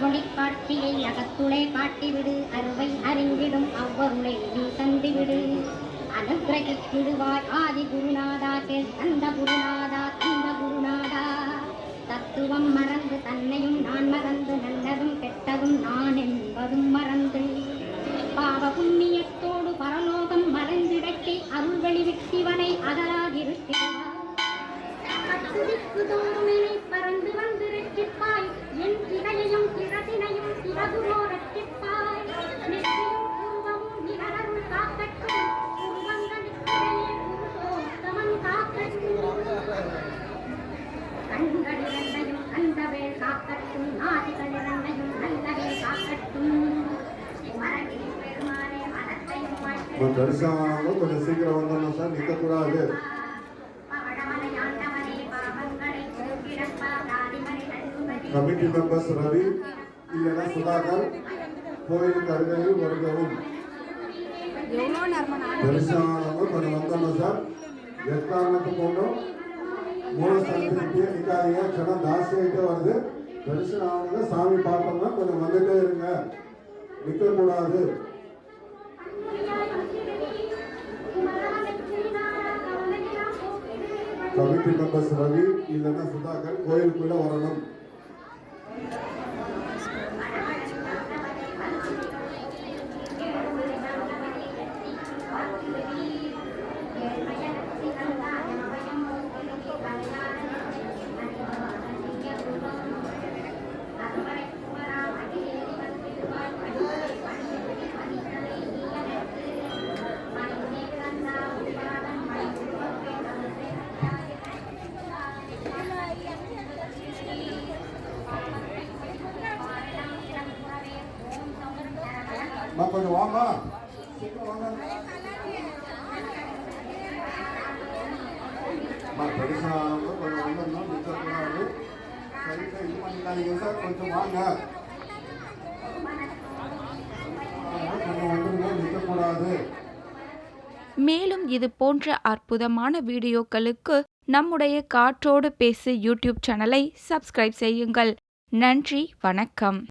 அவ்வொழிக்காட்சியை அகத்துளே காட்டிவிடு, அருவை அறிந்திடும் அவ்வருளை நீ தந்துவிடு. அனுகிரகித்திடுவாய் ஆதி குருநாதா, கந்த குருநாதா, கந்த குருநாதா. தத்துவம் மறந்து தன்னையும் நான் மறந்து, நல்லதும் கெட்டதும் நான் என்பதும் மறந்து, பாவ புண்ணியத்தோடு பரலோகம் மறைந்திடக்கை அருள் வெளிவிட்டிவனை அகலாதிருக்கிறார். பறந்து வந்து ரட்சிப்பாய், என் திரையையும் திறத்தினையும் திறகுரோ ரட்சிப்பாய். நெற்றியும் உருவமும் நிகழருள் காக்கட்டும், உருவங்களுக்கிடையே புருஷோத்தமன் காக்கட்டும். கண்களிரண்டையும் கண்டவேள் காக்கட்டும், நாதிகளிரண்டையும் நல்லவே காக்கட்டும். பெருமானே மனத்தையும் தரிசனம் கொஞ்சம் சீக்கிரம் வந்தோம் சார், நிற்கக்கூடாது. கமிட்டி மெம்பர்ஸ் ரவி இல்லைன்னா சுதாகர் கோயிலுக்கு அருகையில் வருகவும். தரிசனம் கொஞ்சம் வந்தோம் சார், எக்காரணத்துக்கு கொண்டும் மூலஸ்தானத்திற்கு நிற்காதீங்க. க்ஷணம் ஜாஸ்தி ஆகிட்டே வருது. தரிசனம் ஆனது சாமி பார்த்தோம்னா கொஞ்சம் வந்துட்டே இருங்க, நிற்கக்கூடாது. கமிட்டி மெம்பர்ஸ் ரவி இல்லைன்னா சுதாகர் கோயிலுக்குள்ள வரணும். கொஞ்சம் வாங்க, பெருசாக கொஞ்சம் வந்தோம்னா நிற்கக்கூடாது. சரிங்க, இது பண்ணிக்காதீங்க சார், கொஞ்சம் வாங்க, கொஞ்சம் வந்துருங்க, நிற்கக்கூடாது. மேலும் இது போன்ற அற்புதமான வீடியோக்களுக்கு நம்முடைய காற்றோடு பேசு யூடியூப் சேனலை சப்ஸ்கிரைப் செய்யுங்கள். நன்றி, வணக்கம்.